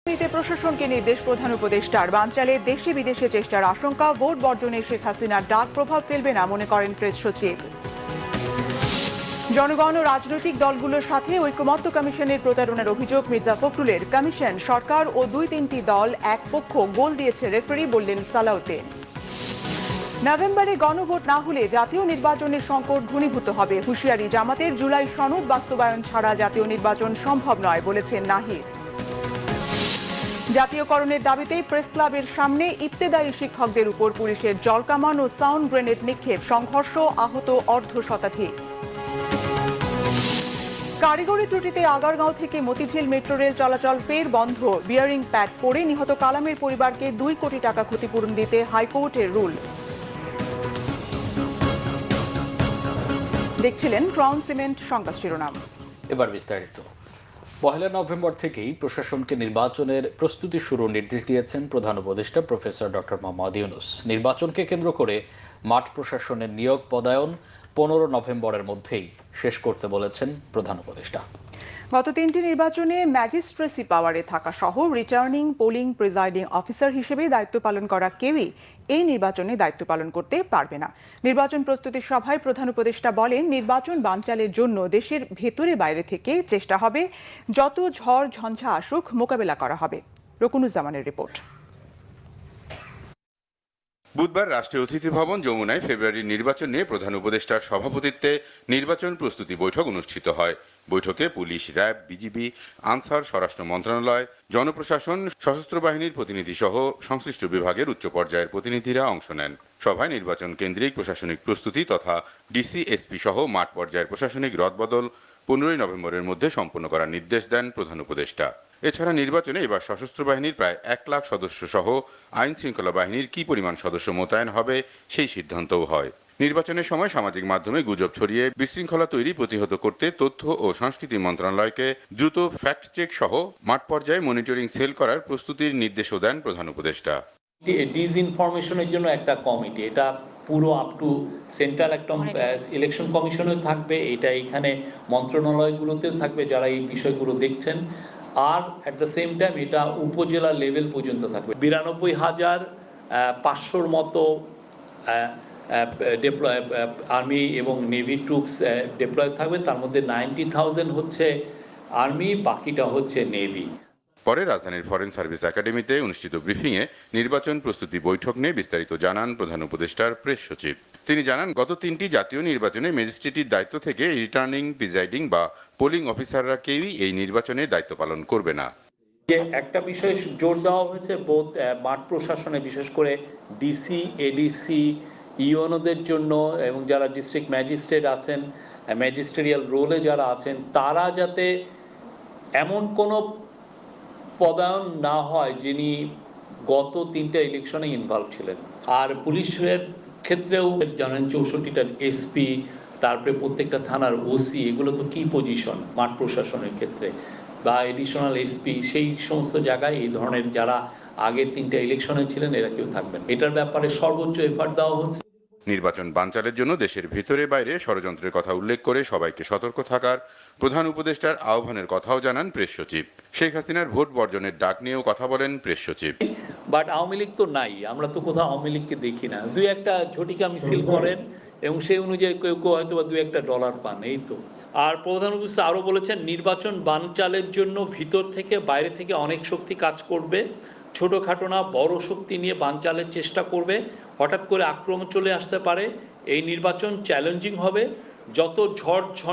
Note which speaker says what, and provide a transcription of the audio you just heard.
Speaker 1: প্রশাসনকে নির্দেশ প্রধান উপদেষ্টার। বানচালে দেশে বিদেশে চেষ্টার আশঙ্কা, ভোট বর্জনে শেখ হাসিনার ডাক প্রভাব ফেলবে না মনে করেন প্রেস সচিব। জনগণ ও রাজনৈতিক দলগুলোর সাথে ঐকমত্য কমিশনের প্রতারণার অভিযোগ মির্জা ফখরুলের। কমিশন, সরকার ও ২-৩টি দল এক পক্ষ গোল দিয়েছে রেফারি, বললেন সালাউদ্দিন। নভেম্বরে গণভোট না হলে জাতীয় নির্বাচনের সংকট ঘনীভূত হবে, হুঁশিয়ারি জামাতের। জুলাই সনদ বাস্তবায়ন ছাড়া জাতীয় নির্বাচন সম্ভব নয়, বলেছেন নাহিদ। জাতীয়করণের দাবিতে প্রেস ক্লাবের সামনে ইবতেদায়ী শিক্ষকদের উপর পুলিশের জলকামান ও সাউন্ড গ্রেনেড নিক্ষেপ, সংঘর্ষ, আহত অর্ধশতাধিক। কারিগরি ত্রুটিতে আগারগাঁও থেকে মতিঝিল মেট্রো রেল চলাচল ফের বন্ধ। বিয়ারিং প্যাড পড়ে নিহত কালামের পরিবারকে ২ কোটি টাকা ক্ষতিপূরণ দিতে হাইকোর্টের রুল। দেখছিলেন ক্রাউন সিমেন্ট সংবাদ শিরোনাম।
Speaker 2: এবার বিস্তারিত। ১ নভেম্বর থেকেই প্রশাসনকে নির্বাচনের প্রস্তুতি শুরুর নির্দেশ দিয়েছেন প্রধান উপদেষ্টা প্রফেসর ডক্টর মোহাম্মদ ইউনূস। নির্বাচনকে কেন্দ্র করে মাঠ প্রশাসনের নিয়োগ পদায়ন ১৫ নভেম্বরের মধ্যেই শেষ করতে বলেছেন প্রধান উপদেষ্টা।
Speaker 1: গত ৩টি নির্বাচনে ম্যাজিস্ট্রেসি পাওয়ারে থাকা সহ রিটার্নিং পোলিং প্রিজাইডিং অফিসার হিসেবে দায়িত্ব পালন করা কেউই এই নির্বাচনে দায়িত্ব পালন করতে পারবে না। নির্বাচন প্রস্তুতি সভায় প্রধান উপদেষ্টা বলেন, নির্বাচন বানচালের জন্য দেশের ভেতরে বাইরে থেকে চেষ্টা হবে, যত ঝড় ঝঞ্ঝা আসুক মোকাবেলা করা হবে। রকুনুজ্জামানের রিপোর্ট।
Speaker 3: বুধবার রাষ্ট্রীয় অতিথি ভবন যমুনায় ফেব্রুয়ারির নির্বাচন নিয়ে প্রধান উপদেষ্টার সভাপতিত্বে নির্বাচন প্রস্তুতি বৈঠক অনুষ্ঠিত হয়। বৈঠকে পুলিশ, র্যাব, বিজিবি, আনসার, স্বরাষ্ট্র মন্ত্রণালয়, জনপ্রশাসন, সশস্ত্র বাহিনীর প্রতিনিধি সহ সংশ্লিষ্ট বিভাগের উচ্চ পর্যায়ের প্রতিনিধিরা অংশ নেন। সভায় নির্বাচন কেন্দ্রিক প্রশাসনিক প্রস্তুতি তথা ডিসি, এসপি সহ মাঠ পর্যায়ের প্রশাসনিক রদবদল ১৫ নভেম্বরের মধ্যে সম্পন্ন করার নির্দেশ দেন প্রধান উপদেষ্টা। এছাড়া নির্বাচনে এবার সশস্ত্র বাহিনীর প্রায় ১ লাখ সদস্য সহ আইন শৃঙ্খলা বাহিনীর কি পরিমাণ সদস্য মোতায়েন হবে সেই সিদ্ধান্তও হয়। নির্বাচনের সময় সামাজিক মাধ্যমে গুজব ছড়িয়ে বিশৃঙ্খলা তৈরি প্রতিহত করতে তথ্য ও সংস্কৃতি মন্ত্রণালয়কে দ্রুত ফ্যাক্ট চেক সহ মাঠ পর্যায়ে মনিটরিং সেল করার প্রস্তুতির নির্দেশও দেন প্রধান উপদেষ্টা।
Speaker 4: ডিসইনফরমেশনের জন্য একটা কমিটি, এটা পুরো আপ টু সেন্ট্রাল একটা ইলেকশন কমিশনেও থাকবে, এটা এখানে মন্ত্রণালয়গুলোতেও থাকবে যারা এই বিষয়গুলো দেখছেন। আর অ্যাট দ্য সেম টাইম এটা উপজেলা লেভেল পর্যন্ত থাকবে। ৯২,৫০০ মতো ডেপ্লয় আর্মি এবং নেভি ট্রুপস ডেপ্লয় থাকবে, তার মধ্যে 90,000 হচ্ছে আর্মি, বাকিটা হচ্ছে নেভি।
Speaker 3: পরে রাজধানীর ফরেন সার্ভিস একাডেমিতে অনুষ্ঠিত ব্রিফিংয়ে নির্বাচন প্রস্তুতি বৈঠক নিয়ে বিস্তারিত জানান প্রধান উপদেষ্টার প্রেস সচিব। তিনি জানান, গত ৩টি জাতীয় নির্বাচনে ম্যাজিস্ট্রেটির দায়িত্ব থেকে রিটার্নিং, প্রিজাইডিং বা পোলিং অফিসাররা কেউই এই নির্বাচনে দায়িত্ব পালন করবে না।
Speaker 4: যে একটা বিষয়ে জোর দেওয়া হয়েছে, বোধ মাঠ প্রশাসনে বিশেষ করে ডিসি, এডিসি, ইউএনওদের জন্য এবং যারা ডিস্ট্রিক্ট ম্যাজিস্ট্রেট আছেন, ম্যাজিস্ট্রেরিয়াল রোলে যারা আছেন, তারা যাতে এমন কোনো পদায়ন না হয় যিনি গত 3টা ইলেকশনে ইনভলভ ছিলেন। আর পুলিশের ক্ষেত্রেও জানেন 64টা এসপি, তারপরে প্রত্যেকটা থানার ওসি, এগুলো তো কি পজিশন মাঠ প্রশাসনের ক্ষেত্রে, বা এডিশনাল এসপি, সেই সমস্ত জায়গায় এই ধরনের যারা আগের 3টা ইলেকশনে ছিলেন এরা কেউ থাকবেন। এটার ব্যাপারে সর্বোচ্চ এফার্ট দেওয়া হচ্ছে।
Speaker 3: নির্বাচন বানচালের জন্য দেশের ভিতরে বাইরে ষড়যন্ত্রের কথা উল্লেখ করে সবাইকে সতর্ক থাকার প্রধান উপদেষ্টার আহ্বানের কথাও জানান প্রেস সচিব। শেখ হাসিনার ভোট বর্জনের ডাক নিয়েও কথা বলেন প্রেস সচিব।
Speaker 4: বাট আওয়ামী লীগ তো নাই, আমরা তো কোথাও আওয়ামী লীগকে দেখি না। 2-1টা ঝটিকা মিছিল করেন এবং সেই অনুযায়ী কেউ কেউ হয়তো বা $2-1 পান, এই তো। আর প্রধান উপদেষ্টা আরও বলেছেন, নির্বাচন বানচালের জন্য ভিতর থেকে বাইরে থেকে অনেক শক্তি কাজ করবে, ছোটোখাটো না বড় শক্তি নিয়ে বানচালের চেষ্টা করবে। হঠাৎ করে আক্রমণ চলে আসতে পারে। এই নির্বাচন চ্যালেঞ্জিং হবে, যত ঝড়